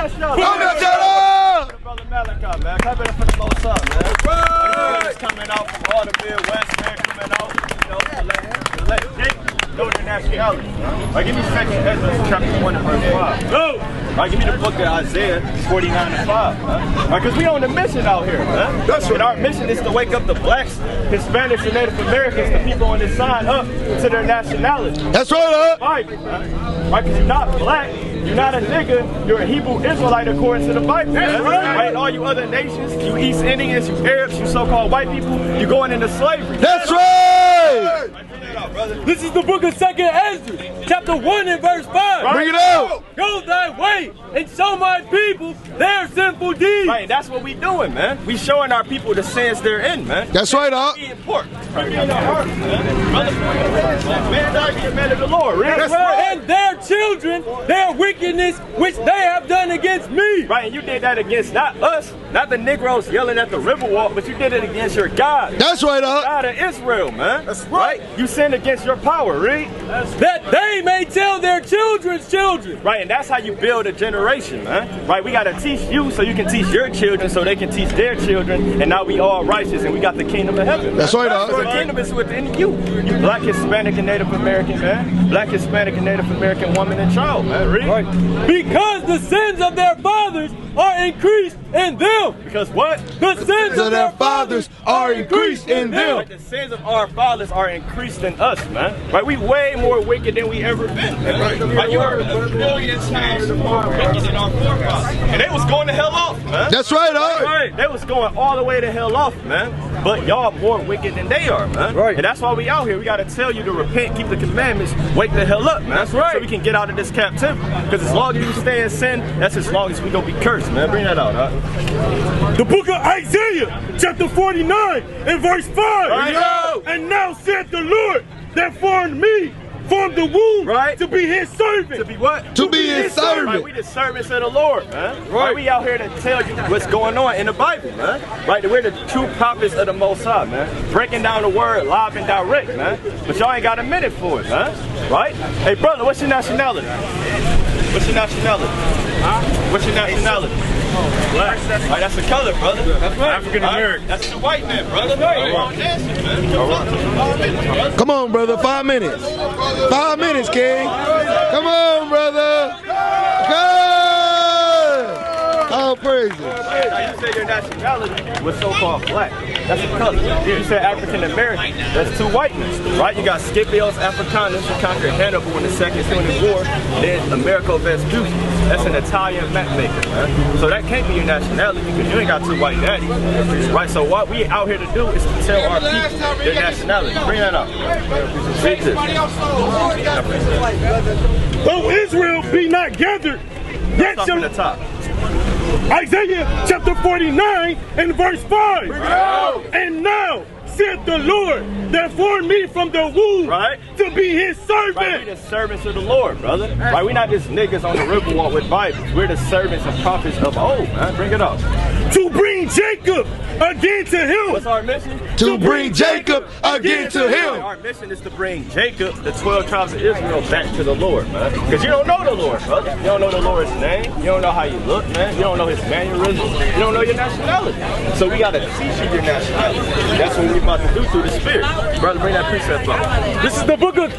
Brother Malachi, man. Clap it for the most up, man. Right. Coming out from all the Midwest, man. Coming out, you know, let Jake know their nationality. Right, give me 2nd Ezra chapter 1 and verse 5. Go! Right, give me the book of Isaiah 49 and 5. Right, because we on the mission out here, man. That's right. And our mission is to wake up the blacks, Hispanics, and Native Americans, the people on this side, up to their nationality. That's right, Bible, man. Right, because you're not black. You're not a nigga, you're a Hebrew Israelite according to the Bible. That's right. All you other nations, you East Indians, you Arabs, you so-called white people, you're going into slavery. That's right! This is the book of 2nd Ezra, chapter 1 and verse 5. Bring it out! Go thy way and show my people their sinful deeds. Right, that's what we doing, man. We showing our people the sins they're in, man. That's right, Doc. Important. Man, man of the Lord, right? That's right. And their children, their wickedness, which they have done against me. Right, and you did that against not us, not the Negroes yelling at the Riverwalk, but you did it against your God. That's right, Doc. God of Israel, man. That's right. You sinned against your power, read. That they may tell their children's children. Right, and that's how you build a generation, man. Right, we got to teach you so you can teach your children so they can teach their children, and now we all righteous and we got the kingdom of heaven. That's right, Doc. The kingdom is within you. You black, Hispanic, and Native American, man. Black, Hispanic, and Native American woman and child, man. Read. Right. Because the sins of their fathers are increased in them. Because what? The sins of their fathers are increased in them. Right, the sins of our fathers are increased in us, man. Right, we way more wicked than we ever been, man. Right, you are a million times more wicked than our forefathers. And they was going to hell off, man. That's right, Doc. Right, they was going all the way to hell off, man. But y'all more wicked than they are, man. Right. And that's why we out here. We got to tell you to repent, keep the commandments, wake the hell up, man. That's right. So we can get out of this captivity. Because as long as you stay in sin, that's as long as we gonna be cursed, man. Bring that out, huh? The book of Isaiah, chapter 49 and verse 5. Right. And now saith the Lord that formed me from the womb, right, to be his servant. To be what? To be his servant. Right, we the servants of the Lord, man. Right, we out here to tell you what's going on in the Bible, man. Right, we're the true prophets of the Most High, man. Breaking down the word live and direct, man. But y'all ain't got a minute for it, man. Right? Hey, brother, what's your nationality? What's your nationality? Huh? What's your nationality? Black. Right, that's the color, brother. That's right. African American. That's the white man, brother. Come on, brother. 5 minutes. 5 minutes, King. Come on, brother. Good. All praises. Now you say your nationality was so-called black. That's the color. You said African American. That's two white men, right? You got Scipios Africanus who conquered Hannibal in the Second Punic War. Then Amerigo Vespucci. That's an Italian map maker, man. So that can't be your nationality because you ain't got two white daddies, right? So what we out here to do is to tell our people their nationality. Bring that up. Read this. Though Israel be not gathered, yet shall the top. Isaiah chapter 49 and verse 5. And now saith the Lord that formed me from the womb, right, to be his servant. Right, we the servants of the Lord, brother. Right, we not just niggas on the Riverwalk with Bibles. We're the servants and prophets of old, man. Bring it up. To bring Jacob again to him. What's our mission? To bring Jacob again to him. Our mission is to bring Jacob, the 12 tribes of Israel, back to the Lord, man. Because you don't know the Lord, brother. You don't know the Lord's name. You don't know how you look, man. You don't know his mannerisms. You don't know your nationality. So we got to teach you your nationality. That's what we're about to do through the Spirit. Brother, bring that precept up. This is the book of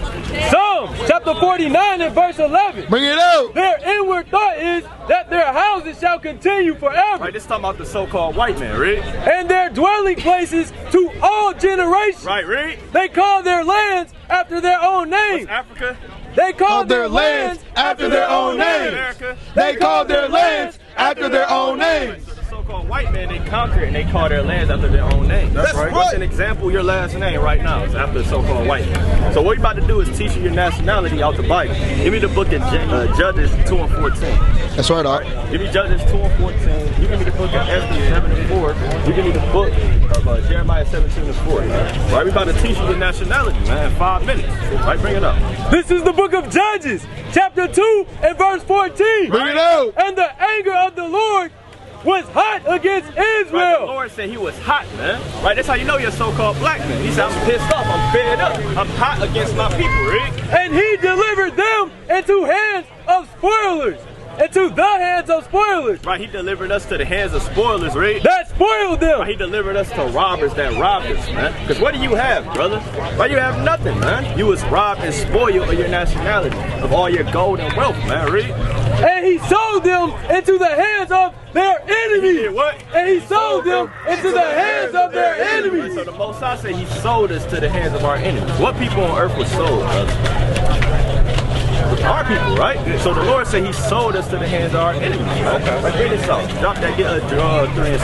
Psalms, chapter 49 and verse 11. Bring it out. Their inward thought is that their houses shall continue forever. Right, this talking about the so-called white man, read. And their dwelling places to all generations. Right, read. They call their lands after their own name. What's Africa? They call their lands after their own name. America. They call their lands after their own name. So the so-called white man, they conquer and they call their lands after their own name. That's right. What's an example? Your last name right now is after the so-called white man. So what we're about to do is teach you your nationality out the Bible. Give me the book of Judges 2 and 14. That's right, Doc. Give me Judges 2 and 14. You give me the book of Ezra 7 and 4. You give me the book of Jeremiah 17 and 4. Right, we're about to teach you your nationality, man, in 5 minutes. Right, bring it up. This is the book of Judges, chapter 2 and verse 14. Bring it out. And the anger of the Lord was hot against Israel. Right, the Lord said he was hot, man. Right, that's how you know you're a so-called black man. He said, I'm pissed off, I'm fed up, I'm hot against my people, Rick. And he delivered them into hands of spoilers. into the hands of spoilers. Right, he delivered us to the hands of spoilers, right? That spoiled them. Right, he delivered us to robbers that robbed us, man. Because what do you have, brother? Why you have nothing, man? You was robbed and spoiled of your nationality, of all your gold and wealth, man, right? And he sold them into the hands of their enemies. He did what? And he sold them into the hands of their enemies. So the Most High said he sold us to the hands of our enemies. What people on earth were sold, brother? Our people, right? So the Lord said he sold us to the hands of our enemies. Okay. Like, read this out. Drop that, get 3 and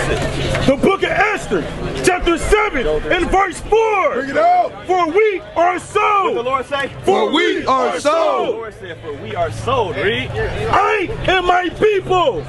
6. The book of Esther, chapter 7 and verse 4. Bring it out. For we are What the sold. Lord say? For we are The sold. Lord said, for we are sold, read. I and my people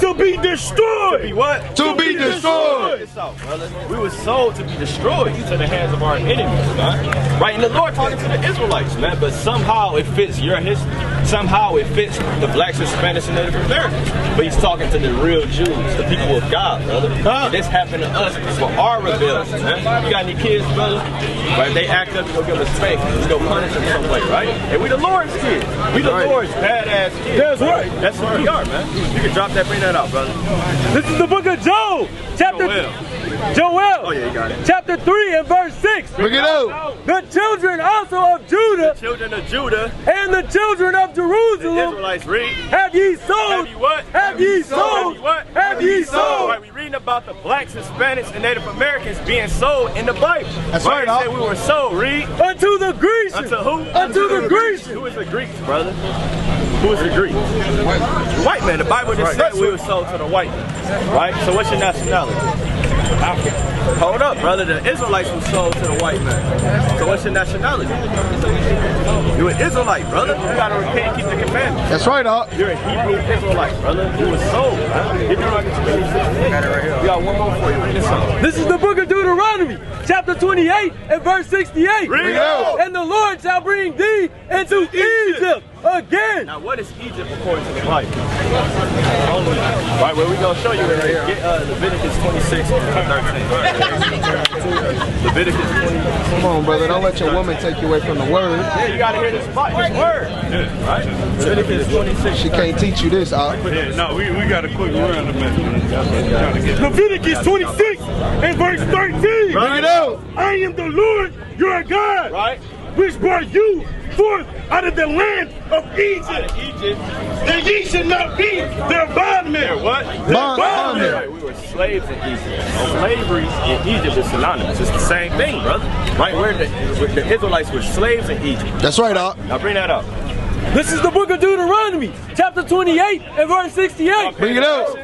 to be destroyed. Be what? To be destroyed. This out, brother. We were sold to be destroyed to the hands of our enemies, man. Right? And the Lord talking to the Israelites, man. But somehow it fits your history. Somehow it fits the blacks, Hispanics, and Native Americans. But he's talking to the real Jews, the people of God, brother. And this happened to us for our rebellion, man. You got any kids, brother? Right? They act up, you go give them a spank. You go punish them some way, right? And we the Lord's kids. We the Lord's badass kids. That's right. That's what we are, man. You can drop that, bring that out, brother. This is the book of Joel, chapter Joel. Oh yeah, you got it. Chapter 3 and verse 6. Bring it out. The children also of Judah Children of Judah, and the children of the Jerusalem Israelites, read. have ye sold. Have you what? Have ye sold. Have you what? Have ye sold. Right, we reading about the blacks, Hispanics, and Native Americans being sold in the Bible. That's right. right, It said we were sold, read. Unto the Grecians. Unto who? Unto the Grecians. Who is the Greeks, brother? Who is the Greeks? White man. The Bible just said we were sold to the white man. Right? So what's your nationality? Hold up, brother. The Israelites were sold to the white man. So what's your nationality? You're an Israelite, brother. You gotta repent and keep the commandments. That's right, Doc. You're a Hebrew Israelite, brother. You were sold, man. Get your We got one more for you. Read this out. This is the book of Deuteronomy, chapter 28 and verse 68. Read it out. And the Lord shall bring thee into Egypt again. Now, what is Egypt according to the Bible? Right, where we gonna show you it right here. Get Leviticus 26 and 13. Leviticus 26. Come on, brother. Don't let your woman take you away from the word. Yeah, you gotta hear this word. Right? Leviticus 26. She can't teach you this, Doc. Yeah, no, we got a quick run to mention. Leviticus 26 and verse 13. Bring it out. I am the Lord your God, Right? which brought you forth out of the land of Egypt. Out of Egypt. That ye should not be their bondmen. What? Bondmen. Right, we were slaves in Egypt. Slavery in Egypt is synonymous. It's the same thing, brother. Right? Where the Israelites were slaves in Egypt. That's right, Doc. Now bring that up. This is the book of Deuteronomy, chapter 28 and verse 68. Bring it out.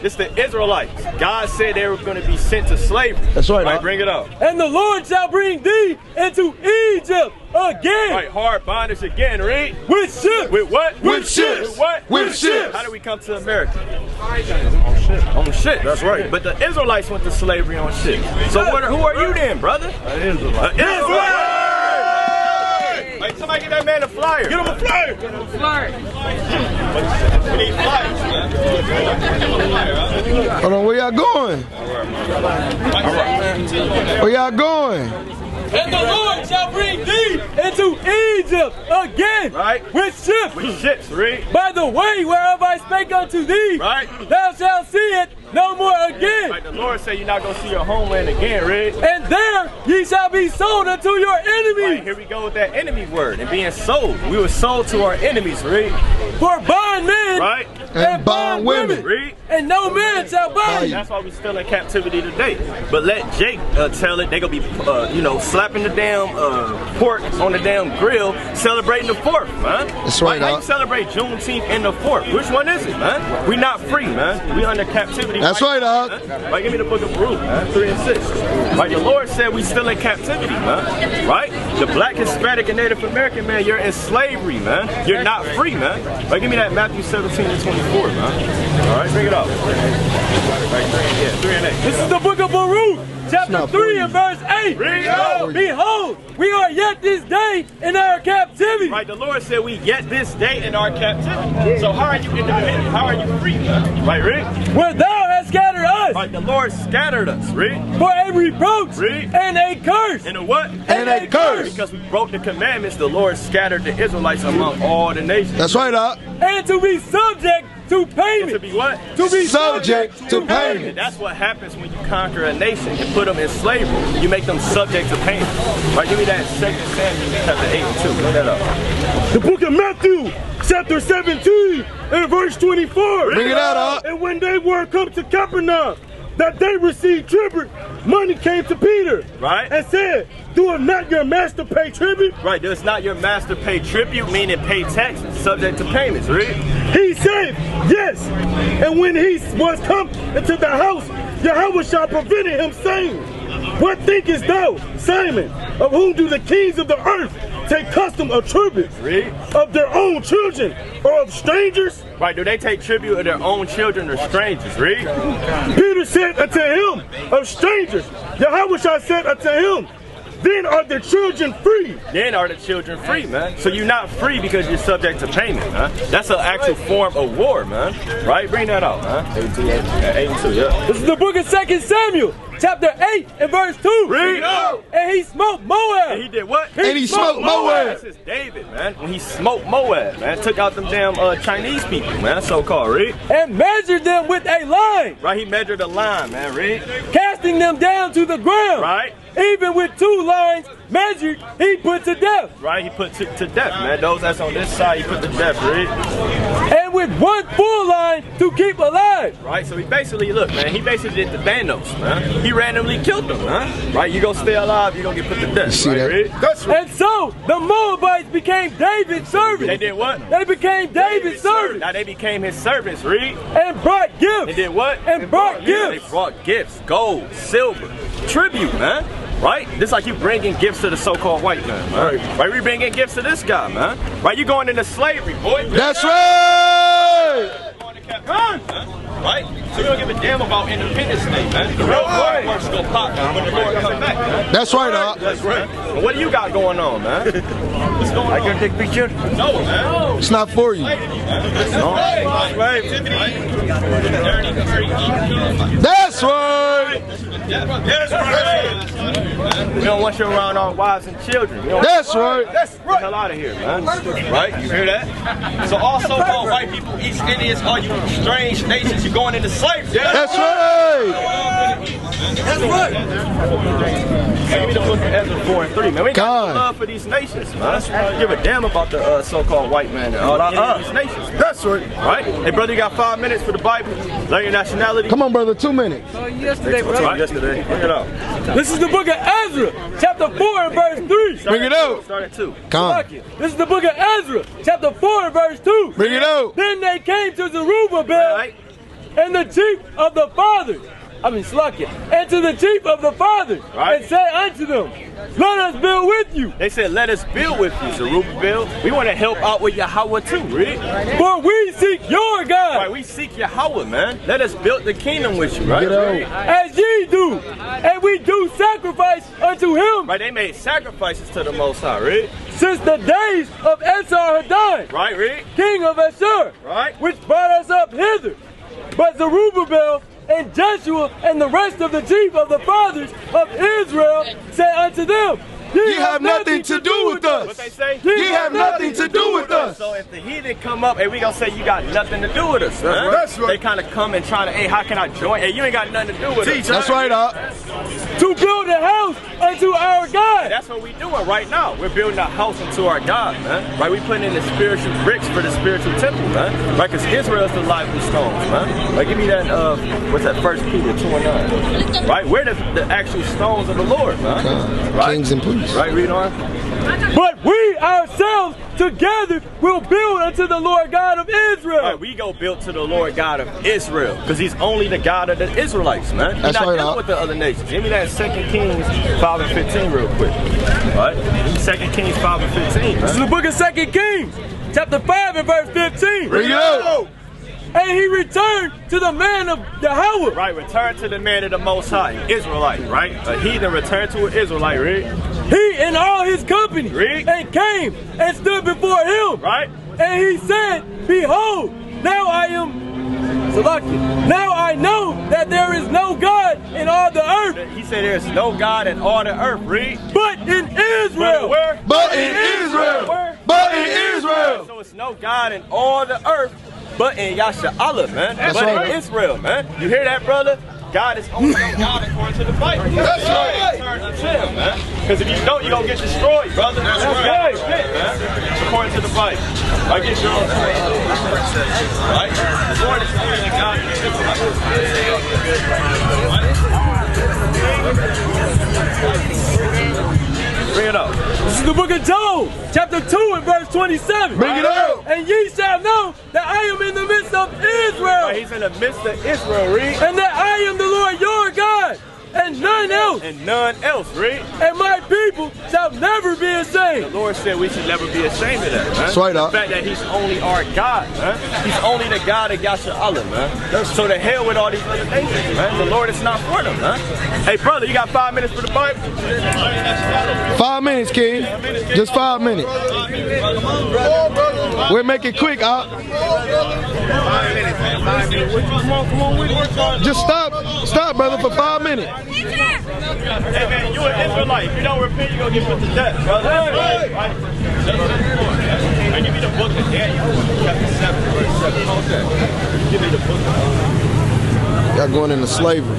It's the Israelites. God said they were going to be sent to slavery. That's right, Right, Doc. bring it up. And the Lord shall bring thee into Egypt again. Right, hard bondage again, read. With ships. With what? With ships. With what? With ships. How did we come to America? On ships. On ships. That's right. But the Israelites went to slavery on ships. So who are you then, brother? An Israelite. Like, somebody get that man a flyer. Get him a flyer. Get him a flyer. We need flyers, man. Hold on, where y'all going? Where y'all going? And the Lord shall bring thee into Egypt again. Right. With ships. With ships, read. By the way whereof I spake unto thee. Right. Thou shalt see it no more again. Like the Lord said, you're not going to see your homeland again, read. And there ye shall be sold unto your enemies. Right, here we go with that enemy word and being sold. We were sold to our enemies, read. For bondmen Right. And bond women. Read. and no man shall buy you. That's why we still in captivity today. But let Jake tell it. They gonna be, slapping the damn pork on the damn grill, celebrating the 4th, man. That's right, How you Doc. celebrate Juneteenth and the 4th? Which one is it, man? We not free, man. We under captivity. That's right, Doc. Right, give me the book of Ruth, man. 3 and 6. Right, the Lord said we still in captivity, man. Right? The black, Hispanic, and Native American, man, you're in slavery, man. You're not free, man. Right, give me that Matthew 17 and 24, man. All right, bring it up. Right, 3 and 8. This is the book of Baruch, chapter 3 and verse 8. Read it. Behold, we are yet this day in our captivity. Right, the Lord said we yet this day in our captivity. So how are you independent? How are you free, man? Right, read. Where thou hast scattered us Right, the Lord scattered us, read. for a reproach Read. and a curse. And a what? And a curse. Because we broke the commandments, the Lord scattered the Israelites among all the nations. That's right, Doc. and to be subject to payment. To be what? To be Subject to payment. That's what happens when you conquer a nation and put them in slavery. You make them subject to payment. Right, give me that 2 Samuel chapter 8 and 2. Look that up. The book of Matthew, chapter 17 and verse 24. Bring it out, And when they were come to Capernaum, that they received tribute, money came to Peter. Right. And said, do not your master pay tribute? Right, does not your master pay tribute, meaning pay taxes, subject to payments, right? He said, yes. And when he was come into the house, Yahweh prevented him, saying, what thinkest thou, Simon, of whom do the kings of the earth take custom of tribute? Read. Of their own children or of strangers? Right, do they take tribute of their own children or strangers? Read. Peter said unto him, of strangers. Yahweh said unto him, then are the children free. Then are the children free, man. So you're not free because you're subject to payment, man. That's an actual form of war, man. Right? Bring that out, man. 8 and 2, yeah. This is the book of 2 Samuel, chapter 8 and verse 2. Read. And he smote Moab. And he did what? And he smoked Moab. This is David, man. When he smoked Moab, man. Took out them damn Chinese people, man. So-called, read. And measured them with a line. Right, he measured a line, man. Read. Casting them down to the ground. Right. Even with 2 lines measured, he put to death. Right, he put to death, man. Those that's on this side, he put to death, read. And with 1 full line to keep alive. Right, so he basically, look, man, he basically did the Thanos, man. He randomly killed them, man. Right, you gonna stay alive, you gonna get put to death. see right, that? read. That's right. And so the Moabites became David's servants. They did what? They became David's servants. Now they became his servants, read. And brought gifts. They did what? And brought gifts. They brought gifts, gold, silver, tribute, man. Right? This like you bringing gifts to the so-called white man, man. Right? We bringing gifts to this guy, man. Right? You going into slavery, boy. That's right. Going to captivity, man. Right? So you don't give a damn about Independence Day, man. The real war works gonna pop when the Lord comes back, man. That's right, Doc. That's right. And what do you got going on, man? What's going on? I can take pictures. No, man. It's not for you. That's right. That's right. We don't want you around our wives and children. That's right. Get the hell out of here, man. Right? You hear that? So also called white people, East Indians, all you strange nations, you're going into slavery. That's right. That's right. Give me the book of Ezra 4 and 3, man. We got no love for these nations, man. I give a damn about the so-called white man and all these nations. That's right. Right? Hey, brother, you got 5 minutes for the Bible. Learn your nationality. Come on, brother. 2 minutes. Yesterday, brother. Right? Yesterday. Bring it out. This is the book of Ezra, chapter 4 and verse 3. Bring it out. Start at 2. Come. This is the book of Ezra, chapter 4 and verse 2. Bring it out. Then they came to Zerubbabel Right? and the chief of the fathers. And to the chief of the fathers, Right. and said unto them, let us build with you. They said, let us build with you, Zerubbabel. We want to help out with Yahweh too, read. For we seek your God. Right, we seek Yahweh, man. Let us build the kingdom with you, right? As ye do, and we do sacrifice unto him. Right, they made sacrifices to the Most High, read. Since the days of Esarhaddon, Right, read. king of Ashur, Right. which brought us up hither. But Zerubbabel and Joshua and the rest of the chief of the fathers of Israel said unto them, Ye have nothing to do with us. What they say? Ye have nothing to do with us. So if the heathen come up, hey, we gonna say you got nothing to do with us, man. That's right. They kind of come and try to, hey, how can I join? Hey, you ain't got nothing to do with us. That's right, Doc. to build a house unto our God. That's what we're doing right now. We're building a house unto our God, man. Right? We putting in the spiritual bricks for the spiritual temple, man. Right? Because Israel is the lively stones, man. Right? Give me that, what's that, 1 Peter 2 and 9. Right? We're the actual stones of the Lord, man. Right? Kings and priests. Right? Read on. But we ourselves together will build unto the Lord God of Israel. Right, we go build to the Lord God of Israel, because he's only the God of the Israelites, man. He's That's not right, dealing with the other nations. Give me that 2 Kings 5 and 15 real quick. All right? 2 Kings 5 and 15, This is man. the book of 2 Kings, chapter 5 and verse 15. Bring it out. And he returned to the man of Yahweh. Right, return to the man of the Most High, Israelite, right? A heathen returned to an Israelite, right? He and all his company, Read. and came and stood before him. Right? And he said, behold, now I am Salakia. Now I know that there is no God in all the earth, He said there's no God in all the earth, read. but in Israel. Where? But in Israel. Where? But but in Israel. So it's no God in all the earth but in Yasha'Allah, man. That's but right. in Israel, man. You hear that, brother? God is only God according to the Bible. That's right. Turn unto him, man. Because if you don't, you're going to get destroyed, brother. That's right. Man. According to the Bible. I get your own right? The Lord is only the God in Bring it up. This is the book of Job, chapter 2 and verse 27. Bring it up. And ye shall know that I am in the midst of Israel. Right, he's in the midst of Israel, read. And that I am the Lord your God, and none else. And none else, read. And my people shall never be ashamed. The Lord said we should never be ashamed of that, man. That's right, the fact that he's only our God, man. He's only the God of Yasha'Allah, man. So to hell with all these other nations, man. The Lord is not for them, man. Hey, brother, you got 5 minutes for the Bible? 5 minutes, King. Just 5 minutes. We'll make it quick, Op. 5 minutes, man. 5 minutes. Come on with it. Just stop, brother, for 5 minutes. Hey, man, you an Israelite. If you don't repent, you're going to get put to death, brother. Right? And give me the book of Daniel, chapter 7, verse 7. Okay. Give me the book of Y'all going into slavery.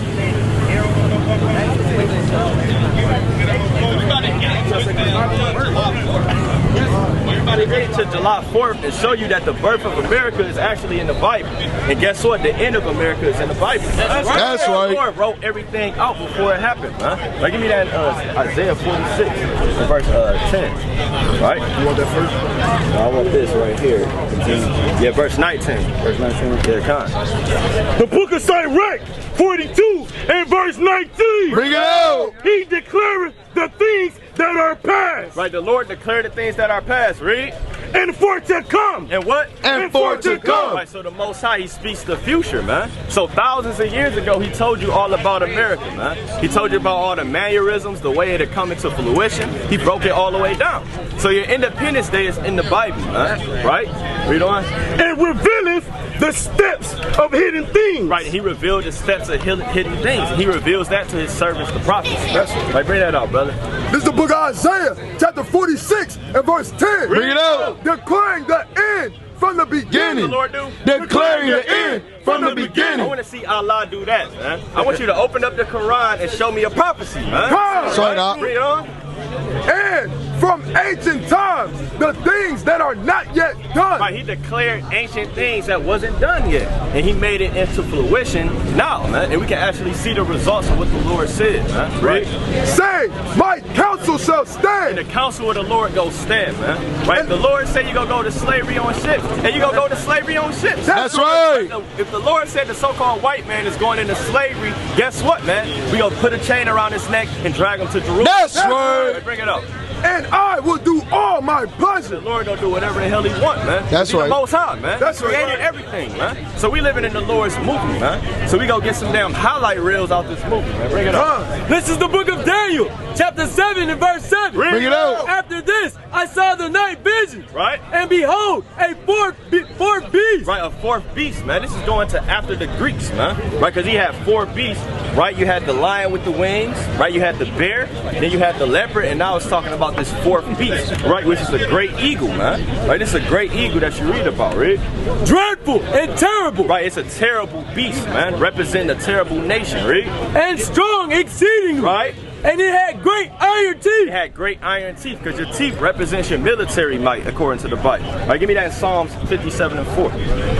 Everybody get to July 4th and show you that the birth of America is actually in the Bible. And guess what? The end of America is in the Bible. That's right. The Lord wrote everything out before it happened, man. Like, give me that Isaiah 46, verse 10. Right? You want that first? No, I want this right here. Yeah, verse 19. Verse 19. Yeah, come. The book of Sirach 42 and verse 19. Bring it out. He declareth the things that are past. Right, the Lord declared the things that are past. Read. And for to come. And what? And for to come. Right, so the Most High, he speaks the future, man. So thousands of years ago, he told you all about America, man. He told you about all the mannerisms, the way it had come into fruition. He broke it all the way down. So your Independence Day is in the Bible, man. Right? Read on. And revealeth the steps of hidden things. Right, he revealed the steps of hidden things. He reveals that to his servants, the prophets. Right, bring that out, brother. This is the book of Isaiah, chapter 46 and verse 10. Bring it out. Declaring the end from the beginning. What the Lord do? Declaring the end from the I beginning. want to see Allah do that, man. I want you to open up the Quran and show me a prophecy, man. Come. Sorry, Doc. Bring it on. And from ancient times, the things that are not yet done. Right, he declared ancient things that wasn't done yet, and he made it into fruition now, man. And we can actually see the results of what the Lord said, man. Right? Say, my counsel shall And stand. the counsel of the Lord goes stand, man. Right? The Lord said you're going to go to slavery on ships, and you're going to go to slavery on ships. That's right. If the Lord said the so-called white man is going into slavery, guess what, man? We going to put a chain around his neck and drag him to Jerusalem. That's right. Bring it up. And I will do all my pleasure. The Lord gonna do whatever the hell he want, man. That's He's right. the Most High, man. That's he created right. everything, man. So we living in the Lord's movie, man. So we gonna get some damn highlight reels out this movie, man. Bring it up. This is the book of Daniel, chapter 7 and verse 7. Bring it out. After this, I saw the night visions. Right? And behold, a fourth beast. Right, a fourth beast, man. This is going to after the Greeks, man. Right, because he had 4 beasts. Right, you had the lion with the wings. Right, you had the bear. Then you had the leopard, and now it's talking about this 4th beast. Right, which is a great eagle, man. Right, this is a great eagle that you read about, right? Dreadful and terrible. Right, it's a terrible beast, man. Representing a terrible nation, right? And strong exceedingly. Right? And it had great iron It teeth. had great iron teeth because your teeth represents your military might according to the Bible. Right, give me that in Psalms 57 and 4.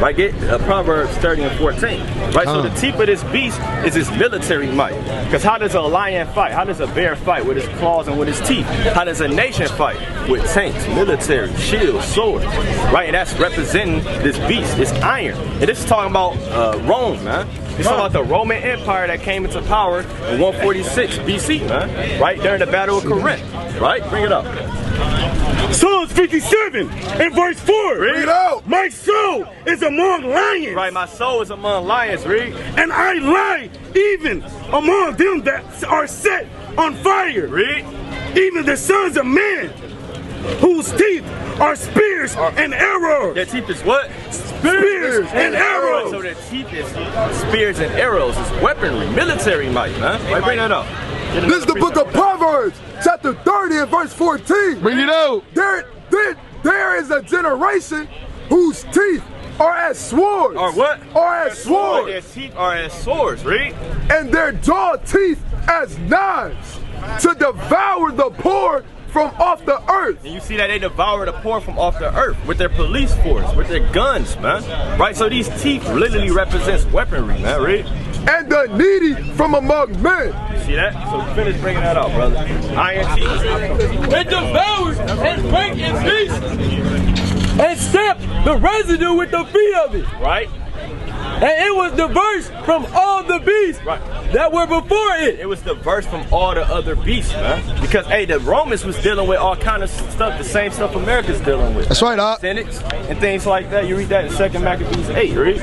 Right, get Proverbs 30 and 14. Right, so the teeth of this beast is his military might. Because how does a lion fight? How does a bear fight? With his claws and with his teeth. How does a nation fight? With tanks, military, shields, swords. Right, and that's representing this beast, this iron. And this is talking about Rome, man. It's talking about the Roman Empire that came into power in 146 BC, man. Right, during the Battle of Corinth. Right, bring it up. Psalms 57 and verse 4. Read it out. My soul is among lions. Right, my soul is among lions, read. And I lie even among them that are set on fire. Read. Even the sons of men, whose teeth are spears and arrows. Their teeth is what? Spears and arrows. So their teeth is spears and arrows. It's weaponry, military might, man. Right, bring that up. This is the book of Proverbs, chapter 30 and verse 14. Bring it out. Then there is a generation whose teeth are as swords. Or what? Are as swords. Their teeth are as swords, read. And their jaw teeth as knives, to devour the poor from off the earth. And you see that they devour the poor from off the earth with their police force, with their guns, man. Right? So these teeth literally represents weaponry, man, read. And the needy from among men. You see that? So finish bringing that out, brother. Iron teeth. It devours and breaks its beast and stamp the residue with the feet of it. Right? And it was diverse from all the beasts that were before it. It was diverse from all the other beasts, man. Because, hey, the Romans was dealing with all kind of stuff, the same stuff America's dealing with. That's right, Doc. Cynics and things like that. You read that in 2 Maccabees 8, right?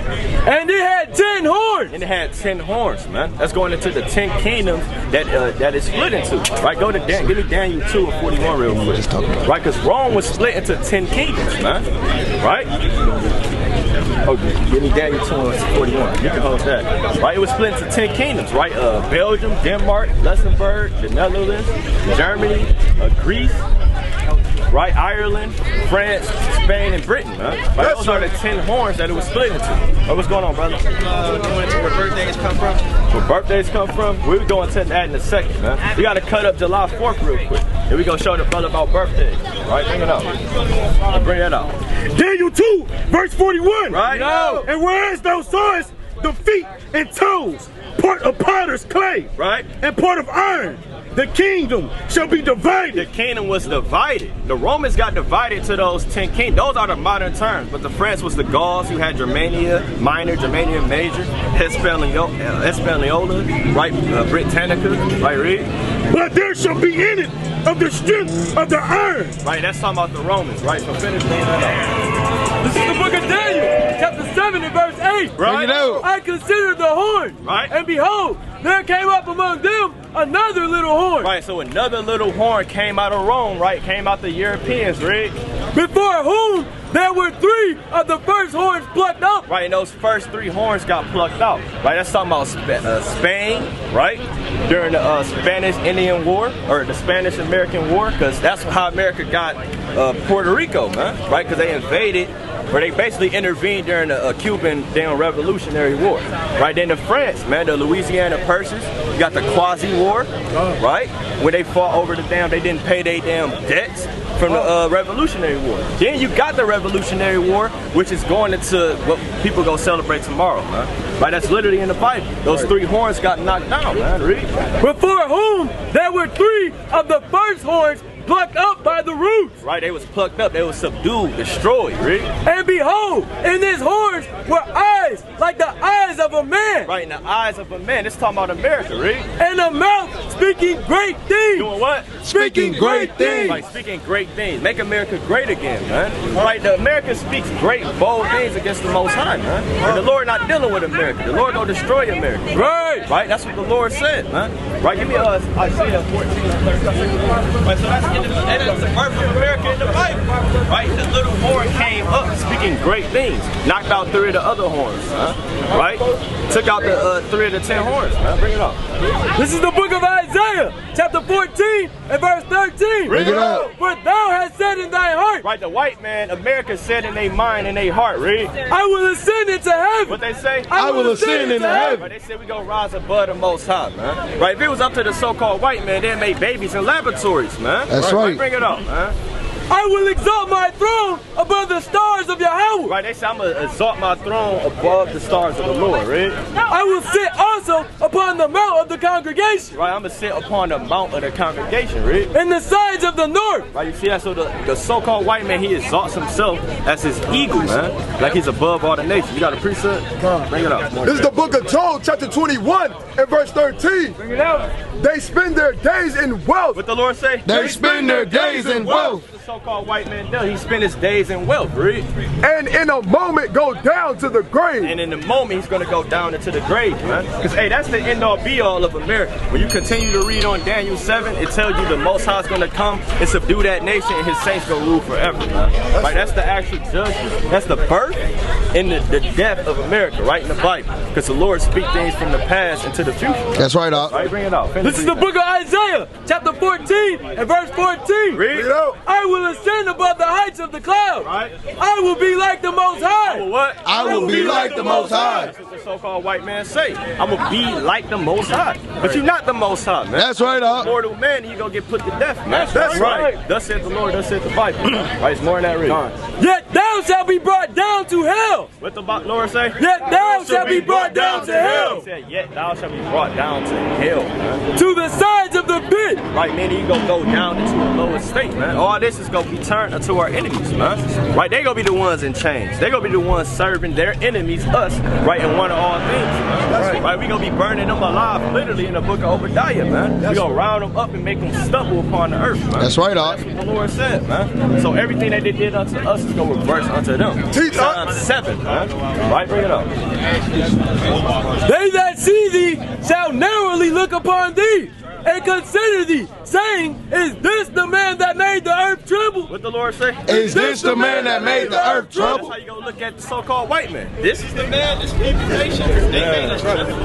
And it had 10 horns. And it had 10 horns, man. That's going into the 10 kingdoms that is split into. Right? Go to Dan. Give me Daniel 2 and 41 real quick. Right? Because Rome was split into 10 kingdoms, man. Right? Oh, give me Daniel 2 and 41. You can hold that. Right? It was split into 10 kingdoms, right? Belgium, Denmark, Luxembourg, the Netherlands, Germany, Greece, right? Ireland, France, Spain, and Britain, man. Right? Those are the 10 horns that it was split into. Right, what's going on, brother? Where birthdays come from? Where birthdays come from? We're going to that in a second, man. We got to cut up July 4th real quick. And we're going to show the brother about birthdays. Right? Bring it out. Bring that out. Daniel 2, verse 41. Right? No. And whereas thou sawest the feet and toes, part of potter's clay, Right? and part of iron, the kingdom shall be The divided. kingdom was divided. The Romans got divided to those 10 kingdoms. Those are the modern terms. But the France was the Gauls, who had Germania Minor, Germania Major, Hispaniola, right? Britannica, right? Read. But there shall be in it of the strength of the iron. Right, that's talking about the Romans, right? So finish that out. This is the book of Daniel, chapter 7 and verse 8. Right? I considered the horn, Right. and behold, there came up among them another little horn. Right, so another little horn came out of Rome, right? Came out the Europeans, right? Before whom there were 3 of the first horns plucked up. Right, and those first 3 horns got plucked out. Right, that's talking about Spain, right? During the Spanish-Indian War, or the Spanish-American War, because that's how America got Puerto Rico, man. Right, because they invaded, where they basically intervened during the Cuban Revolutionary War. Right, then the France, man, the Louisiana Purchase, you got the Quasi War, right? When they fought over the they didn't pay their damn debts from the Revolutionary War. Then you got the Revolutionary War, which is going into what people go celebrate tomorrow, man. Right, that's literally in the Bible. Those 3 horns got knocked down, man. Read. Before whom there were 3 of the first horns plucked up by the roots. Right, they was plucked up, they was subdued, destroyed, right? And behold, in his horns were eyes like the eyes of a man. Right, in the eyes of a man. This talking about America, right? And a mouth speaking great things. Doing what? Speaking great things. Like speaking great things. Make America great again, man. Right, the America speaks great, bold things against the Most High, man. And the Lord not dealing with America. The Lord gonna destroy America. Right. Right, that's what the Lord said, man. Right, give me Isaiah 14:13. Right, so that's the birth of America in the Bible. Right, the little horn came up speaking great things. Knocked out 3 of the other horns, huh? Right? Took out the 3 of the 10 horns, man. Bring it up. This is the book of Isaiah, chapter 14 and verse 13. Bring it up. For thou hast said in thy heart, Right, the white man, America said in their mind and their heart, read. I will ascend into heaven. What they say? I will ascend into heaven. Right, they said we gonna rise above the Most High, man. Right, if it was up to the so-called white man, they'd make babies in laboratories, man. That's right. Bring it up, man. I will exalt my throne above the stars of Yahweh. Right, they say I'm going to exalt my throne above the stars of the Lord, right? I will sit also upon the mount of the congregation. Right, I'm going to sit upon the mount of the congregation, right? In the sides of the north. Right, you see that? So the so-called white man, he exalts himself as his eagle, man. Like he's above all the nations. You got a precept? Bring it up. This is the book of Job, chapter 21 and verse 13. Bring it out. They spend their days in wealth. What the Lord say? They spend their days in wealth. The so-called white man does. He spent his days in wealth, right? And in a moment go down to the grave. And in the moment, he's going to go down into the grave, man. Because, hey, that's the end-all, be-all of America. When you continue to read on Daniel 7, it tells you the Most High is going to come and subdue that nation, and his saints going to rule forever, man. Right? That's the actual judgment. That's the birth and the death of America, right in the Bible. Because the Lord speaks things from the past into the future. That's right, Doc. Right, bring it out. This is the book of Isaiah, chapter 14 and verse 14. Read. Read out. I will ascend above the heights of the clouds. Right. I will be like the Most High. What? I will be like the Most High. That's what the so-called white man say. I'm gonna be like the Most High. But you're not the Most High, man. That's right, Doc. Mortal man, you gonna get put to death, man. That's right. Thus said the Lord, thus said the Bible. Right, it's more than that reading. Yet thou shalt be brought down to hell. What the Lord say? Yet thou shalt be brought down to hell. He said, yet thou shalt be brought down to hell, man. To the sides of the pit. Right, man, you gonna go down into a lower state, man. All this is gonna be turned into our enemies, man. Right, they gonna be the ones in chains. They gonna be the ones serving their enemies, us, right, in one of all things, man. Right, we gonna be burning them alive, literally in the book of Obadiah, man. We gonna round them up and make them stumble upon the earth, man. That's right, Doc. That's what the Lord said, man. So everything that they did unto us is gonna reverse unto them. Psalm 7, man. Right, bring it up. They that see thee shall narrowly look upon thee and consider thee, saying, is this the man that made the earth tremble? What the Lord say? Is this the man that made the earth That's trouble? how you gonna look at the so-called white man. This is the man, this reputation. They made us tremble.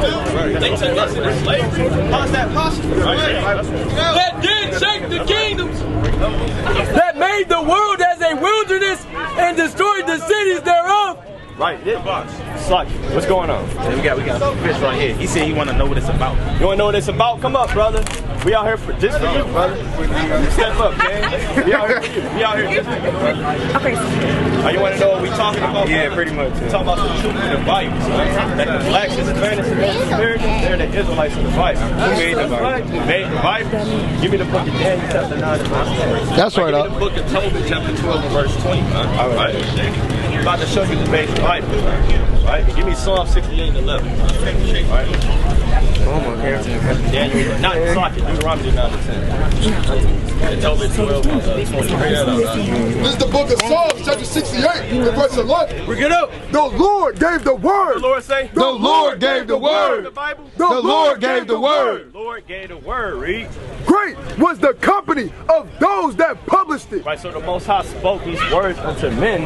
They took us into slavery. How's that possible? That did shake the kingdoms, that made the world as a wilderness and destroyed the cities thereof. Right, this box. Suck. What's going on? We got some fish right here. He said he want to know what it's about. You wanna know what it's about? Come up, brother. We out here just for you, brother. Step up, man. We out here for you. We out here just for you, brother. Okay. You wanna know what we talking about? Yeah, pretty much. We talking about the truth of the Bible, man. That the blacks, Hispanics, and Native Americans, they're the Israelites of the Bible. Who made the Bible? Who made the Bible? Give me the book of Daniel, chapter 9 and verse 10. That's right, Give me Doc. the book of Tobit, chapter 12 and verse 20, man. All right. I'm about to show you the base Bible, right? Give me Psalm 68 and 11. Right? Daniel, not Socket, Deuteronomy 9 and 10. And Tobit 12 and 20. Bring that up. This is the book of Psalms, chapter 68, verse 11. Bring it up. The Lord gave the word. The Lord say? The Lord gave the The word. Bible? The Lord gave the word. The Lord gave the word, read. Great was the company of those that published it. Right, so the Most High spoke these words unto men,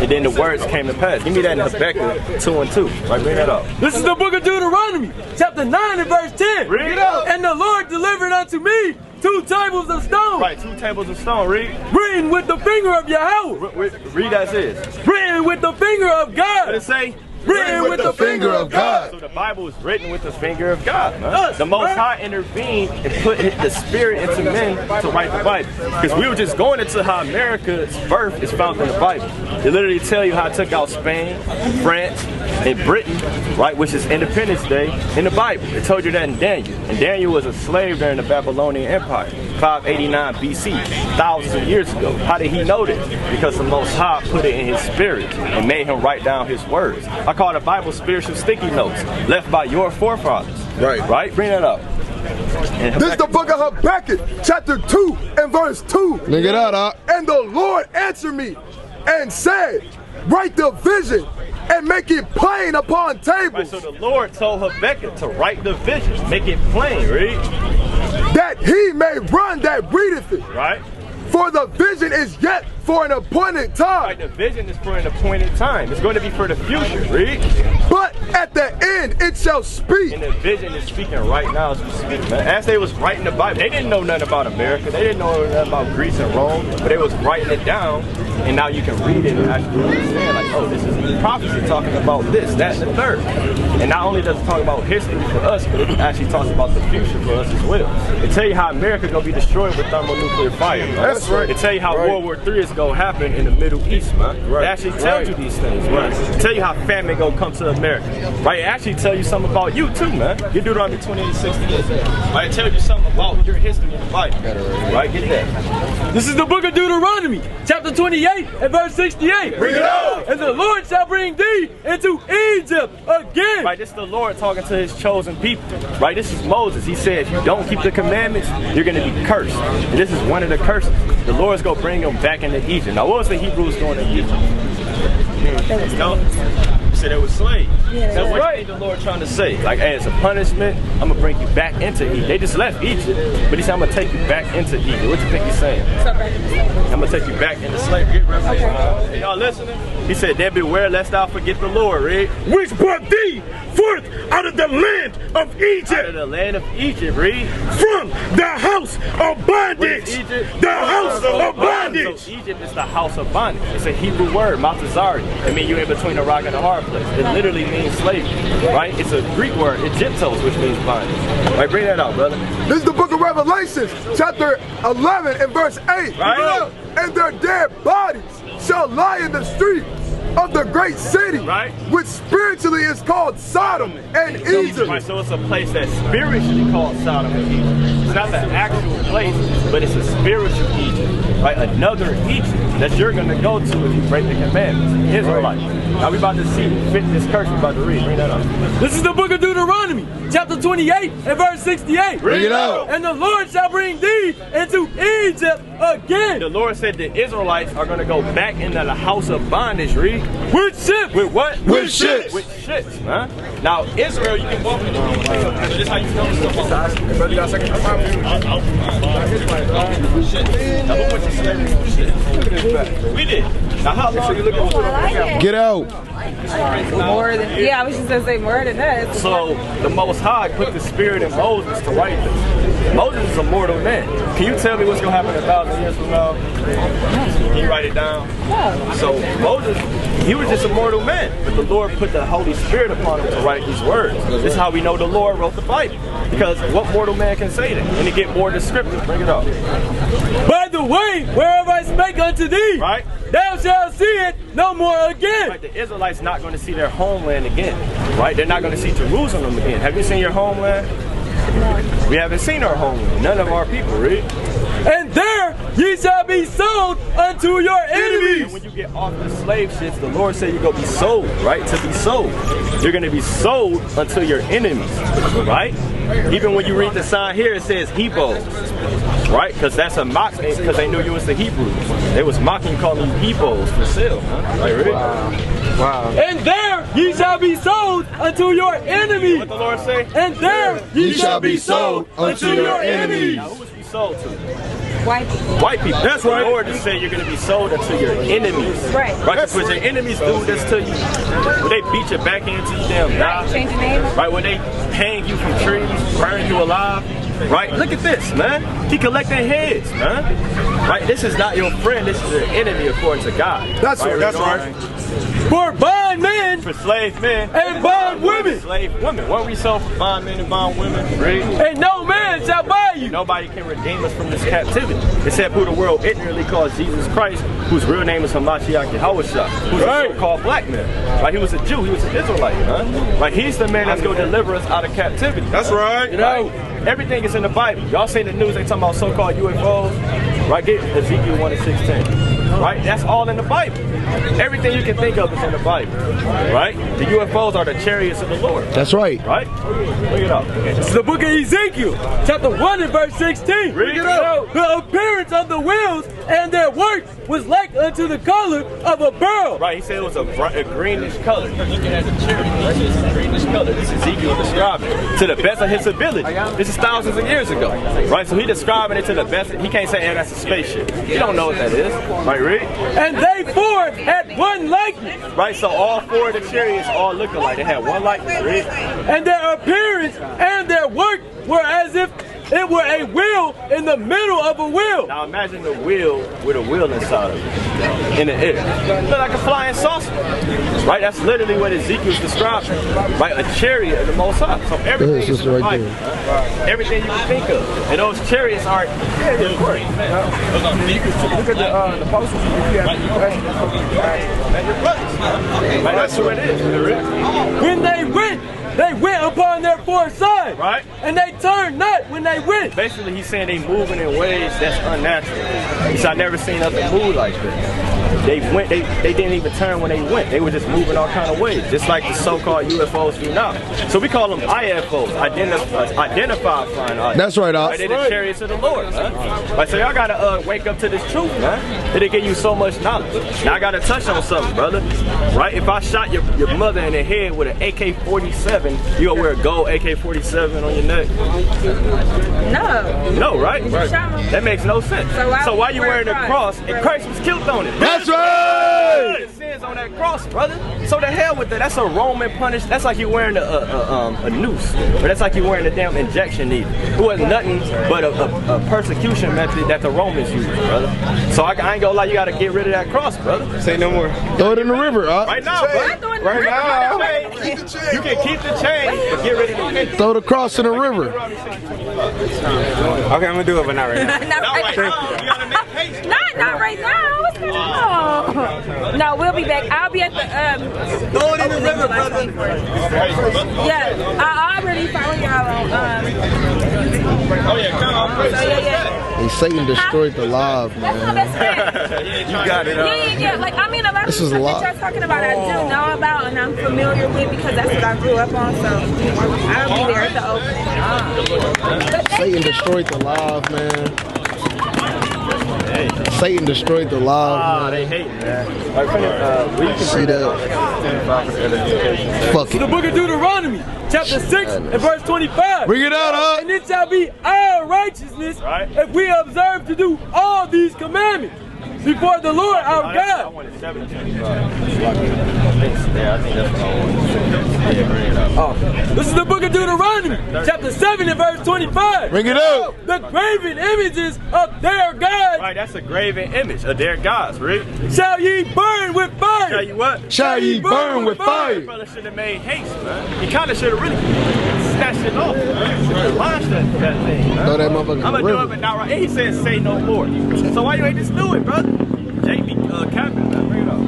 and then the words came to pass. Give me that in Habakkuk 2 and 2. Right, bring that up. This is the book of Deuteronomy, chapter 9 and verse 10. Read it up. And the Lord delivered unto me 2 tables of stone, Right, 2 tables of stone, read. written with the finger of Yahweh, Read as is. written with the finger of What God, it say? written with the finger of God. So the Bible is written with the finger of God, man. The Most High intervened and put the Spirit into men to write the Bible. Because we were just going into how America's birth is found in the Bible. They literally tell you how it took out Spain, France, and Britain, right, which is Independence Day, in the Bible. It told you that in Daniel. And Daniel was a slave during the Babylonian Empire, 589 BC, thousands of years ago. How did he know this? Because the Most High put it in his spirit and made him write down his words. I call the Bible spiritual sticky notes left by your forefathers. Right. Right? Bring that up. This is the book of Habakkuk, chapter 2 and verse 2. Look it out, Doc. And the Lord answered me and said, write the vision and make it plain upon Right, tables, so the Lord told Habakkuk to write the vision, make it plain, read. that he may run that readeth it. Right? For the vision is yet for an appointed Right, time, the vision is for an appointed time. It's going to be for the future, read. but at the end it shall speak. And the vision is speaking right now as we speak, man. As they was writing the Bible, they didn't know nothing about America. They didn't know nothing about Greece and Rome, but they was writing it down, and now you can read it and actually understand, like, oh, this is a prophecy talking about this, that, and the third. And not only does it talk about history for us, but it actually talks about the future for us as well. It tell you how America gonna be destroyed with thermonuclear fire, man. That's right. It tell you how World War III is gonna happen in the Middle East, man. It actually tells you these things, man. It tell you how famine gonna come to America. Right? It actually tell you something about you too, man. Get Deuteronomy 28:68. Right? It tells you something about your history in the Bible. Right? Get that. This is the book of Deuteronomy, chapter 28 and verse 68. Bring it up. And the Lord shall bring thee into Egypt again. Right, this is the Lord talking to his chosen people. Right, this is Moses. He said, if you don't keep the commandments, you're going to be cursed. And this is one of the curses. The Lord's going to bring them back into Egypt. Now, what was the Hebrews doing in Egypt? said they were slaves. Yeah. So what is the Lord trying to say? Like, hey, as a punishment, I'm going to bring you back into Egypt. They just left Egypt, but he said, I'm going to take you back into Egypt. What you think he's saying? I'm going to take you back into slavery. Get revelation. Okay. Y'all listening? He said, then beware lest thou forget the Lord, read. Which brought thee forth out of the land of Egypt. Out of the land of Egypt, read. From the house of bondage. Egypt? The house of bondage. So Egypt is the house of bondage. It's a Hebrew word, Maltazari. It means you're in between a rock and a hard place. It literally means slavery, right? It's a Greek word, Egyptos, which means bondage. Right, bring that out, brother. This is the book of Revelations, chapter 11 and verse 8. Right. And their dead bodies shall lie in the streets of the great city, right, which spiritually is called Sodom and Egypt. Right, so it's a place that's spiritually called Sodom and Egypt. It's not the actual place, but it's a spiritual Egypt, right? Another Egypt that you're going to go to if you break the commandments. Israelites. Now we about to see fit this curse we about to read. Bring that up. This is the book of Deuteronomy, chapter 28 and verse 68. Bring it out. And the Lord shall bring thee into Egypt again. The Lord said the Israelites are going to go back into the house of bondage, read. With ships. With what? With ships. With ships, huh? Now, Israel, you can walk in the this is how you know stuff. Brother, you got a second? Now, who went to slavery for shit? We did. Now, how long are you looking for? Get out. More than, yeah, I was just going to say more than that. So, the Most High put the Spirit in Moses to write this. Moses is a mortal man. Can you tell me what's going to happen 1,000 years from now? Can you write it down? Yeah. So Moses, he was just a mortal man, but the Lord put the Holy Spirit upon him to write these words. This is how we know the Lord wrote the Bible. Because what mortal man can say that? And to get more descriptive, bring it up. By the way, wherever I spake unto thee, right, thou shalt see it no more again. Right, the Israelites not going to see their homeland again. Right, they're not going to see Jerusalem again. Have you seen your homeland? We haven't seen our homeland. None of our people, read. And there ye shall be sold unto your enemies. And when you get off the slave ships, the Lord said you're going to be sold, right? To be sold. You're going to be sold unto your enemies, right? Even when you read the sign here, it says Hebrews, right? Because that's a mock, because they knew you was the Hebrews. They was mocking, calling you Hebrews for sale, huh? Right, read? Wow. And there ye shall be sold unto your enemies. What the Lord say? And there ye shall be sold unto your enemies. Now, who was we sold to? White people. White people. That's right. The Lord just said you're going to be sold unto your enemies. Right. Right, because when your enemies do this to you, when they beat your back into you damn die. Change your name. Right, when they hang you from trees, burn you alive. Right, look at this, man. He collecting heads, man. Right, this is not your friend, this is your enemy according to God. That's right, that's right. for bond men For slave men and bond women. Slave women. What we sold for bond men and bond women? Read. And no man shall buy you. Nobody can redeem us from this captivity, except who the world ignorantly calls Jesus Christ, whose real name is Hamashiach Yahweh, who's a so-called black man. Right? He was a Jew, he was an Israelite, huh? Like he's the man that's going to deliver us out of captivity. That's right. You know, everything is in the Bible. Y'all see the news, they talking about so-called UFOs. Right? Get Ezekiel 1:16. Right? That's all in the Bible. Everything you can think of is in the Bible. Right? The UFOs are the chariots of the Lord. That's right. Right? Look it up. This is the book of Ezekiel, chapter 1 and verse 16. Read it up. The appearance of the wheels and their work was like unto the color of a beryl. Right, he said it was a greenish color. You're looking at the chariot, right? It's a greenish color. This is Ezekiel describing it to the best of his ability. This is thousands of years ago. Right, so he describing it to the best. He can't say, hey, that's a spaceship. He don't know what that is. Right, read. And they four had one likeness. Right, so all four of the chariots all look alike. They had one likeness, read. And their appearance and their work were as if it were a wheel in the middle of a wheel. Now imagine the wheel with a wheel inside of it, in the air. Look like a flying saucer. Right, that's literally what Ezekiel's describing. Right, a chariot of the Most High. So everything is in the Bible. Everything you can think of. And those chariots aren't look at the posters. When they went they went upon their four sides. Right. And they turned not when they went. Basically, he's saying they moving in ways that's unnatural. He said, I never seen nothing move like this. They didn't even turn when they went. They were just moving all kind of ways, just like the so-called UFOs do now. So we call them IFOs, identified flying objects. That's right, Doc. Right, they're the chariots of the Lord, man. Like, so y'all gotta wake up to this truth, man. It'll give you so much knowledge. Now I gotta touch on something, brother. Right? If I shot your mother in the head with an AK-47, you gonna wear a gold AK-47 on your neck? No. No, right? That makes no sense. So why you wearing a cross and Christ was killed on it? That's right! It says on that cross, brother. So the hell with that. That's a Roman punish. That's like you wearing a noose. Or that's like you wearing a damn injection needle. It wasn't nothing but a persecution method that the Romans used, brother. So I ain't gonna lie, you gotta get rid of that cross, brother. Say no more. Throw it in the river, huh? Right now, bro. Right now. You can keep the chain, but get rid of the chain. Throw the cross in the river. Okay, I'm gonna do it, but not right now. Not right now. You gotta make haste. Not right now. What's going on? No, we'll be back. I'll be at the Throw it in the river, brother. Yeah, I already follow y'all on Oh yeah, come on. yeah. And Satan destroyed the live, That's my man. best friend. You got it. Yeah. Like, I mean, a lot of This is stuff a lot. that y'all talking about, I do know about and I'm familiar with because that's what I grew up on. So I'll be there at the opening. But Satan destroyed the live, man. Satan destroyed the live, They man. hate, man. We can See that? Fuck The it. book of Deuteronomy, chapter 6 and verse 25. Bring it out, huh? And it shall be our righteousness if we observe to do all these commandments before the Lord our I God. wanted 725. Yeah, I think that's what I wanted. Yeah, bring it up. This is the book of Deuteronomy, chapter 7 and verse 25. Bring it out. The graven images of their gods Right, that's a graven image of their gods, right? shall ye burn with fire. Tell you what, Shall ye burn with the fire? brother should have made haste, man. He kind of should have really snatched it off, man. Should have launched that thing, man. Throw that motherfucker in I'm the gonna do it, river. but not right. And he said, say no more. So why you ain't just do it, brother? JB, Captain, man, bring it up.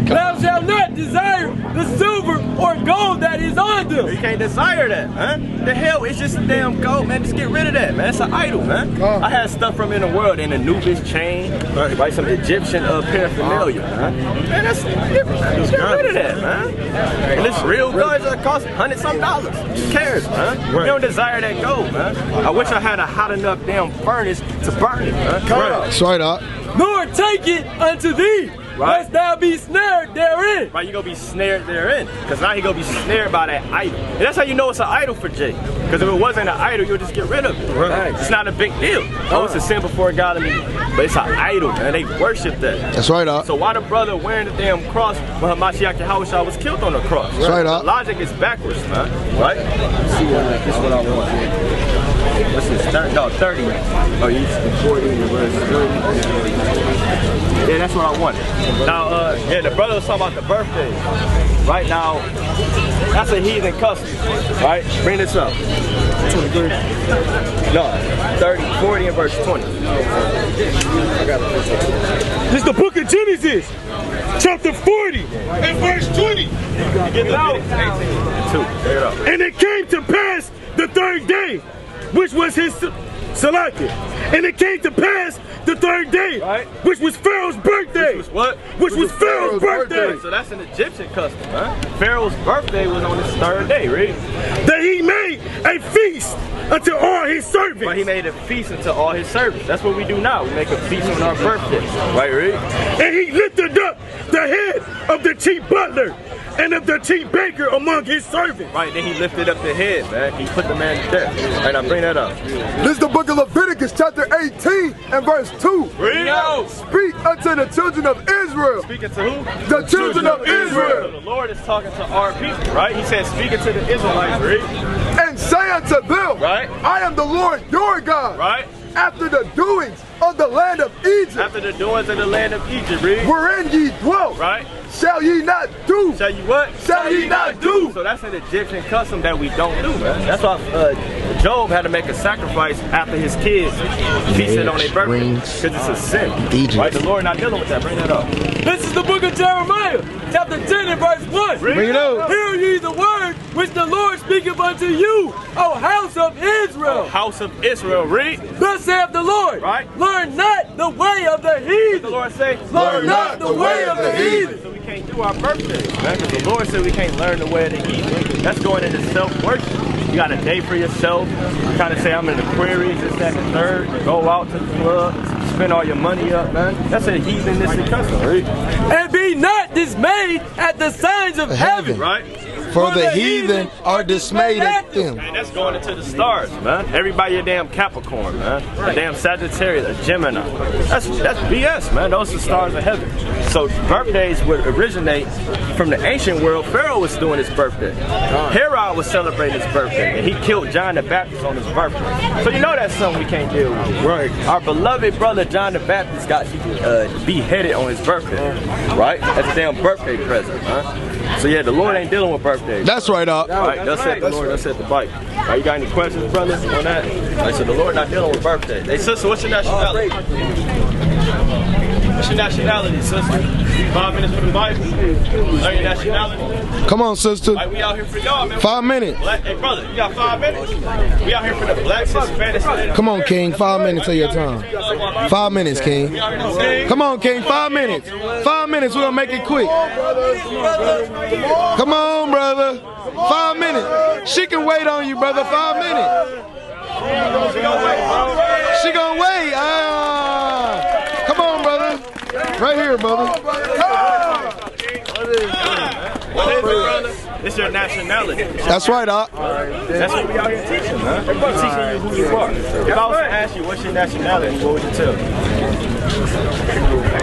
Thou shalt not desire the silver or gold that is on You them. can't desire that, man. The hell, it's just a damn gold, man. Just get rid of that, man. It's an idol, man. I had stuff from in the world, in a Anubis chain, right? Some Egyptian paraphernalia, man. Man, that's different, man. Just get rid of that, man. And this real gold that cost $100-some. Who cares, man? You don't desire that gold, man. I wish I had a hot enough damn furnace to burn it, man. That's right, Doc. Nor take it unto thee, Right. lest thou be snared therein. Right, you gonna be snared therein. Because now he gonna be snared by that idol. And that's how you know it's an idol for Jay. Because if it wasn't an idol, you'll just get rid of it. Right. It's not a big deal. Oh, it's a sin before God and me. But it's an idol, man. They worship that. That's right, Doc. So why the brother wearing the damn cross when Hamashiach Yahushua was killed on the cross? That's right, Doc. The logic is backwards, man. Right? See, this is what I want. What's this? 30? No, 30. Oh, you 40 in verse 3. Yeah, that's what I wanted. Now, yeah, the brother was talking about the birthday. Right now, that's a heathen custom. Right? Bring this up. 23. No, 30, 40 and verse 20. I got it. This is the book of Genesis, chapter 40 and verse 20. Get it out. 2. Take it up. And it came to pass the third day, which was his Salakia. And it came to pass the third day, Right. which was Pharaoh's birthday. Which was what? Which was Pharaoh's birthday. So that's an Egyptian custom, huh? Pharaoh's birthday was on his 3rd day, right? That he made a feast unto all his servants. But he made a feast unto all his servants. That's what we do now. We make a feast on our birthday. Right, right? And he lifted up the head of the chief butler and of the chief baker among his servants. Right, then he lifted up the head, man. He put the man to death. Right, now bring that up. This is the book of Leviticus, chapter 18 and verse 2. Read out. Speak unto the children of Israel. Speaking to who? The children of So Israel. the Lord is talking to our people, right? He said, speaking to the Israelites, right? And say unto them, Right. I am the Lord your God. Right? After the doings of the land of Egypt, After the doings of the land of Egypt, read. wherein ye dwelt, Right? shall ye not do. Shall you what? Shall ye not do. So that's an Egyptian custom that we don't do, man. That's why Job had to make a sacrifice after his kids feasted on their birthday. Rings. Because it's a sin. Egypt. Right? The Lord not dealing with that. Bring that up. This is the book of Jeremiah, chapter 10 and verse 1. Bring it out. Hear ye the word which the Lord speaketh unto you, O house of Israel. House of Israel, read. Thus saith the Lord, right? Learn not the way of the heathen. The Lord say, learn not the way of the heathen. So we can't do our birthdays, man, because the Lord said we can't learn the way of the heathen. That's going into self-worship. You got a day for yourself. You kind of say, I'm in the Aquarius, this, that, and the third. Go out to the club, spend all your money up, man. That's a heathenistic custom, right? And be not dismayed at the signs of heaven. Right? For the heathen are dismayed at them. Man, that's going into the stars, man. Everybody a damn Capricorn, man. A damn Sagittarius, a Gemini. That's BS, man. Those are the stars of heaven. So birthdays would originate from the ancient world. Pharaoh was doing his birthday. Herod was celebrating his birthday. And he killed John the Baptist on his birthday. So you know that's something we can't deal with. Right. Our beloved brother John the Baptist got beheaded on his birthday. Right? That's a damn birthday present, huh? So yeah, the Lord ain't dealing with birthdays. That's right, Doc. Right, that's it, the Lord, that's it, the bike. Right, you got any questions, brothers, on that? Right, so the Lord not dealing with birthdays. Hey, sister, what's your nationality? What's your nationality, sister? 5 minutes for the Bible. Learn your nationality. Come on, sister. Right, we out here for y'all, man. 5 minutes. Hey, brother, you got 5 minutes? We out here for the blacks, Hispanics. Come on, King. 5 minutes of your time. 5 minutes, King. Come on, King. 5 minutes. 5 minutes. We're gonna make it quick. Come on, brother. 5 minutes. She can wait on you, brother. 5 minutes. She gonna wait. Come on, brother. Right here, brother. What is it, brother? It's your nationality. That's right, Doc. That's what we out here teaching, man. We're teaching you who you are. If I was to ask you what's your nationality, what would you tell me?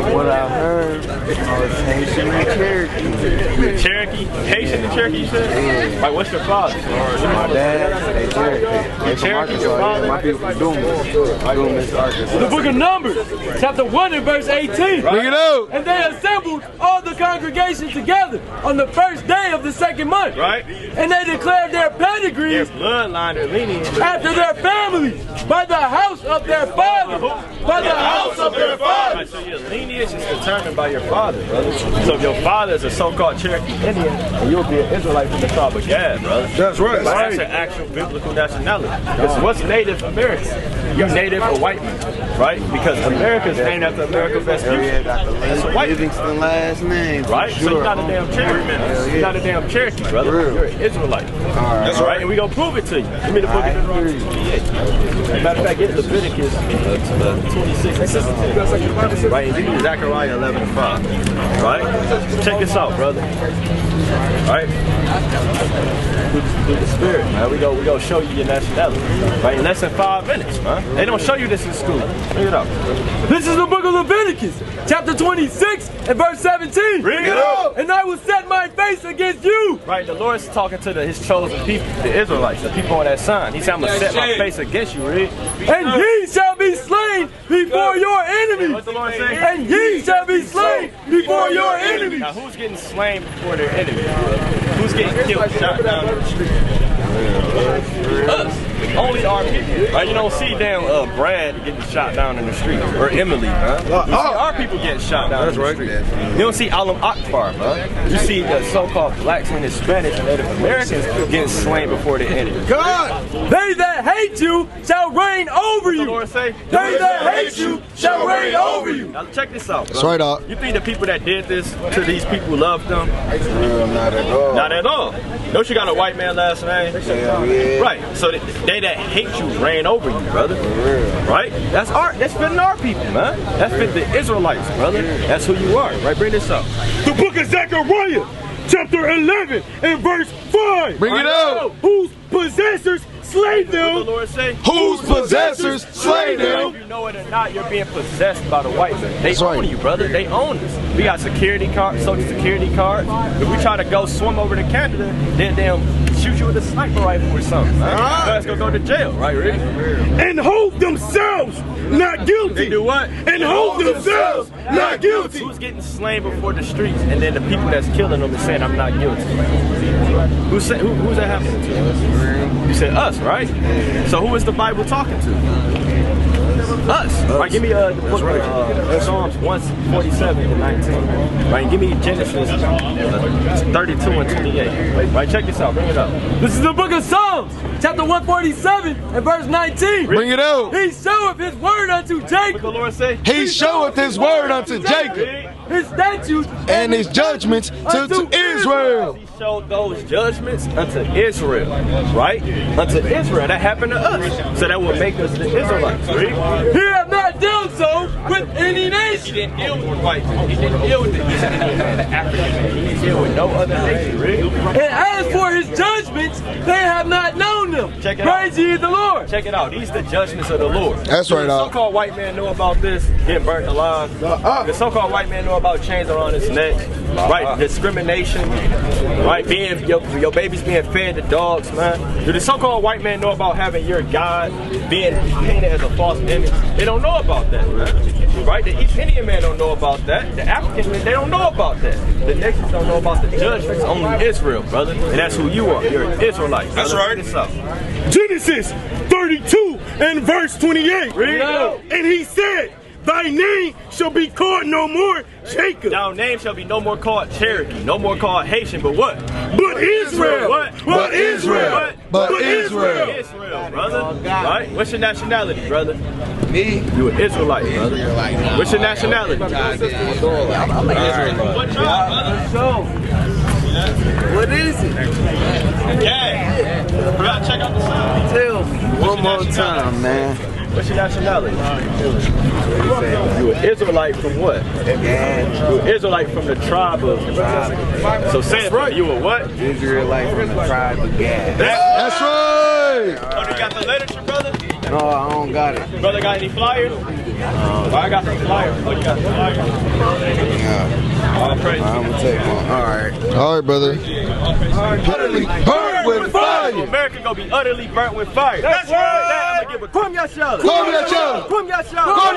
What I heard was Haitian and Cherokee. Cherokee? Haitian and Cherokee, you said? Like, what's your father? My dad, they Cherokee. Cherokee, your father? My people from Dumas, Arkansas. The book of Numbers, chapter 1 and verse 18. Bring it out. And they assembled all the congregation together on the first day of the second month. Right. And they declared their pedigrees, their bloodline, their lineage, after their families, by the house of their father. By the house of their father. Right, so your lineage is determined by your father, brother. So if your father is a so-called Cherokee Indian, then you'll be an Israelite from the tribe of Gad, brother. That's right. That's an actual biblical nationality. Because what's Native American? You're Native or white man, right? Because America's named after America's best people. That's a white Livingston last name. right? So you're not a damn Cherokee. You're not a damn Cherokee, brother. You're an Israelite. That's right. And we gonna prove it to you. Give me the book of Deuteronomy 28. Matter of fact, get Leviticus 26 and 17. Right? And give me Zechariah 11 and 5. Right? Check this out, brother. Right? Through the Spirit, man. We go show you your nationality. Right? In less than 5 minutes, man. They don't show you this in school. Bring it up. This is the book of Leviticus, chapter 26 and verse 17. Bring it up. And I will set my face against you. Right, the Lord's talking to his chosen people, the Israelites, the people on that sign. He said, I'm going to set my face against you, read. And ye shall be slain before your enemies. What's the Lord saying? And ye shall be slain before your enemies. Now, who's getting slain before their enemies? Who's getting killed, shot down in the street? Us. Only our people. Right? You don't see damn Brad getting shot down in the street. Or Emily, man. You see our people getting shot down in the street. You don't see Alam Akbar, man. You see the so-called blacks and Hispanics and Native Americans getting slain before their enemies. God! They that hate you shall reign over you. The Lord say, They that hate you shall reign over you. now check this out. That's right, Doc. You think the people that did this to these people loved them? Not at all. Not at all. Don't you got a white man last name? Yeah. Right. So they that hate you reign over you, brother. Right? That's fitting our people, man. That's fitting the Israelites, brother. That's who you are. Right? Bring this up. The book of Zechariah, chapter 11 and verse 5. Bring it out. Whose possessors slay What the them. Lord say? Whose possessors slay If them. you know it or not, you're being possessed by the white man. They That's own right. you, brother. They own us. We got security cards, social security cards. If we try to go swim over to Canada, then they'll shoot you with a sniper rifle or something. Right? Let's go to jail, right, Rick? And hold themselves not guilty. They do what? And hold themselves not guilty. Who's getting slain before the streets, and then the people that's killing them is saying, I'm not guilty? Who's that happening to? You said us, right? So who is the Bible talking to? Us. Right, give me the book of Psalms 147 and 19. Right, give me Genesis 32 and 28. Right, check this out. Bring it up. This is the book of Psalms, chapter 147 and verse 19. Bring it out. He showeth his word unto Jacob. What the Lord say? He showeth his word unto Jacob, His statutes and his judgments to Israel. He showed those judgments unto Israel, right? Unto Israel. That happened to us. So that would make us the Israelites, right? He hath not done so with any He nation. didn't deal with white people. He didn't deal with the African man. He didn't deal with no other nation, right? And as for his judgments, they have not known them. Check it out. Praise ye the Lord. Check it out. These the judgments of the Lord. That's right, The Al. so-called white man know about this, getting burnt alive. The so-called white man know about chains around his neck, right? Discrimination, right? Being your baby's being fed to dogs, man. Do the so-called white man know about having your God being painted as a false image? They don't know about that, man. Right? The East Indian man don't know about that. The African men, they don't know about that. The nations don't know about the judgments. Only Israel, brother. And that's who you are. You're an Israelite. That's right. This up. Genesis 32 and verse 28. Read. And he said, thy name shall be called no more Jacob, Thy name shall be no more called Cherokee, no more called Haitian, but what? but Israel. What? But Israel. But Israel. Israel, brother. Right? What's your nationality, brother? Me? You an Israelite, brother. What's your nationality? I'm an Israelite. What tribe, brother? What is it? Yeah. You gotta check out the sign. Tell me one more time, man. What's your nationality? You an Israelite from what? You an Israelite from the tribe of. So say it right. You a what? Israelite from the tribe of Gad. That's right. Oh, you got the literature, brother? No, I don't got it. Brother, got any flyers? Oh, I got some flyers. Oh, you got some flyers? Yeah. All praise. I'm gonna take one. All right. All right, brother. Utterly burnt with fire. America gonna be utterly burnt with fire. That's right. I'm gonna give a Kum Yashala. Kum Yashala. Kum Yashala. Kum